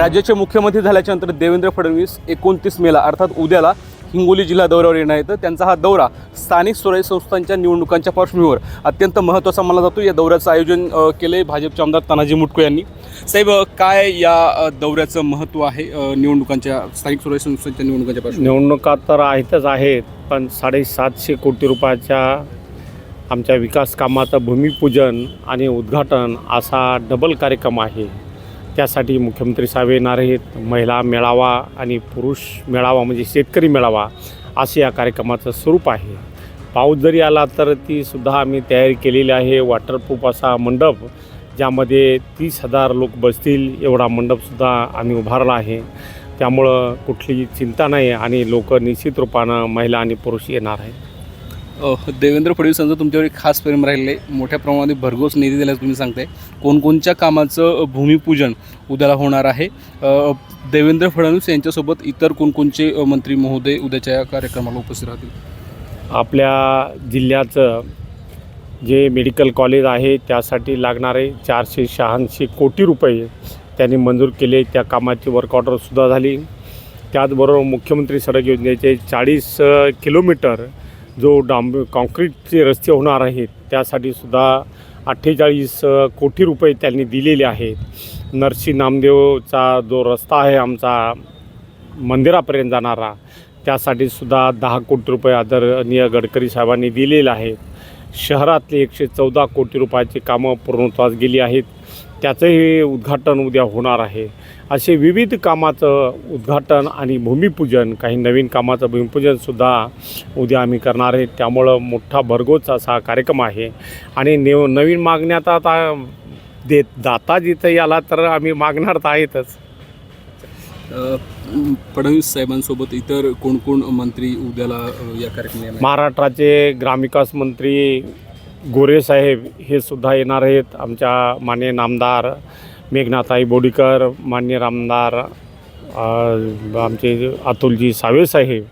राज्याचे मुख्यमंत्री झाल्याच्यानंतर देवेंद्र फडणवीस 29 मेला अर्थात उद्याला हिंगोली जिल्हा दौऱ्यावर येणार आहेत। त्यांचा हा दौरा स्थानिक स्वराज्य संस्थांच्या निवडणुकांच्या पार्श्वभूमीवर अत्यंत महत्त्वाचा मानला जातो। या दौऱ्याचं आयोजन केले भाजपचे आमदार तानाजी मुटकुळे यांनी। साहेब, काय या दौऱ्याचं महत्त्व आहे निवडणुकांच्या स्थानिक स्वराज्य संस्थांच्या निवडणुकांच्या पार्श्वभूमीवर? निवडणुका तर आहेतच आहेत, पण 750 कोटी रुपयाच्या आमच्या विकास कामाचं भूमिपूजन आणि उद्घाटन असा डबल कार्यक्रम आहे। त्यासाठी मुख्यमंत्री साहेब येणार आहेत। महिला मेळावा आणि पुरुष मेळावा म्हणजे शेतकरी मेळावा असे या कार्यक्रमाचं स्वरूप आहे। पाऊस जरी आला तर ती सुद्धा आम्ही तयारी केलेली आहे। वॉटरप्रूफ असा मंडप ज्यामध्ये 30,000 लोक बसतील एवढा मंडपसुद्धा आम्ही उभारला आहे। त्यामुळं कुठली चिंता नाही आणि लोक निश्चित रूपानं महिला आणि पुरुष येणार आहेत। देवेंद्र फडणवीसांचं तुमच्यावर एक खास प्रेम राहिलेलं आहे। मोठ्या प्रमाणात भरघोस निधी दिल्याचं तुम्ही सांगताय। कोणकोणत्या कामाचं भूमिपूजन उद्याला होणार आहे? देवेंद्र फडणवीस यांच्यासोबत इतर कोणकोणचे मंत्री महोदय उद्याच्या या कार्यक्रमाला उपस्थित राहतील? आपल्या जिल्ह्याचं जे मेडिकल कॉलेज आहे त्यासाठी लागणारे 486 कोटी रुपये त्यांनी मंजूर केले। त्या कामाची वर्क ऑर्डरसुद्धा झाली। त्याचबरोबर मुख्यमंत्री सडक योजनेचे 40 किलोमीटर जो कॉन्क्रीटचे रस्ते होणार आहेत त्यासाठी सुद्धा 48 कोटी रुपये त्यांनी दिलेले आहेत। नरसी नामदेवचा जो रस्ता आहे आमचा मंदिरापर्यंत जाणारा त्यासाठी सुद्धा 10 कोटी रुपये आदरणीय गडकरी साहेबांनी दिलेले आहेत। शहरातले 114 कोटी रुपयाची कामं पूर्णत्वास गेली आहेत, त्याचंही उद्घाटन उद्या होणार आहे। असे विविध कामाचं उद्घाटन आणि भूमिपूजन, काही नवीन कामाचं भूमिपूजनसुद्धा उद्या आम्ही करणार आहे। त्यामुळं मोठा भरघोस असा कार्यक्रम आहे आणि नवीन मागण्या आता दाता जिथं आला तर आम्ही मागणार तर आहेतच। फडणवीस साहेबांसोबत इतर कोण कोण मंत्री उद्याला या कार्यक्रमाला? महाराष्ट्राचे ग्रामविकास मंत्री गोरे साहेब हे सुद्धा येणार आहेत। आमच्या माननीय नामदार मेघनाताई बोडीकर, माननीय आमदार आमचे अतुलजी सावे साहेब,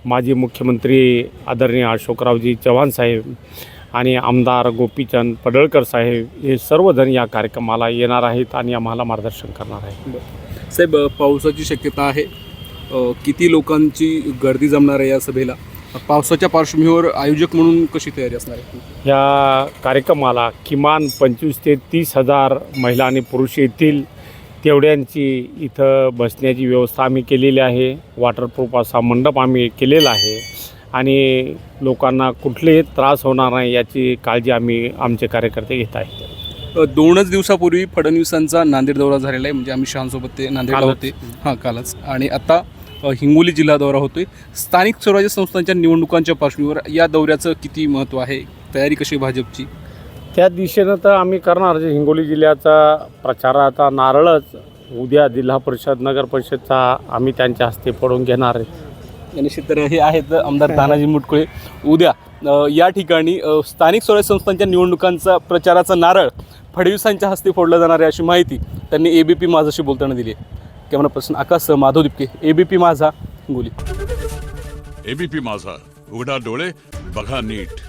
माजी मुख्यमंत्री आदरणीय अशोकरावजी चव्हाण साहेब आणि आमदार गोपीचंद पडळकर साहेब हे सर्वजण या कार्यक्रमाला येणार आहेत आणि आम्हाला मार्गदर्शन करणार आहेत। साहेब, पावसाची शक्यता आहे, किती लोकांची गर्दी जमणार आहे या सभेला? पावसाच्या पार्श्वभूमीवर आयोजक म्हणून कशी तयारी असणार आहे? या कार्यक्रमाला किमान 25 ते 30,000 महिला आणि पुरुष येतील तेवढ्यांची इथं बसण्याची व्यवस्था आम्ही केलेली आहे। वॉटरप्रूफ असा मंडप आम्ही केलेला आहे आणि लोकांना कुठलेही त्रास होणार नाही याची काळजी आम्ही आमचे कार्यकर्ते घेत आहेत। 2च दिवसापूर्वी फडणवीसांचा नांदेड दौरा झालेला आहे, म्हणजे अमित शहांसोबत ते नांदेडला होते। कालच। आणि आता हिंगोली जिल्हा दौरा होतोय। स्थानिक स्वराज्य संस्थांच्या निवडणुकांच्या पार्श्वभूमीवर या दौऱ्याचं किती महत्त्व आहे? तयारी कशी भाजपची? त्या दिशेनं तर आम्ही करणार। जे हिंगोली जिल्ह्याचा प्रचाराचा नारळच उद्या जिल्हा परिषद नगर परिषदचा आम्ही त्यांच्या हस्ते पडून घेणार आहे। निश्चित तर हे आहेत आमदार तानाजी मुटकुळे। उद्या या ठिकाणी स्थानिक स्वराज्य संस्थांच्या निवडणुकांचा प्रचाराचा नारळ फडणवीसांच्या हस्ते फोडला जाणार आहे अशी माहिती त्यांनी ABP माझाशी बोलताना दिली आहे। कॅमेरा पर्सन आकाश माधव दिपके, ABP माझा, हिंगोली। ABP माझा, उघडा डोळे बघा नीट।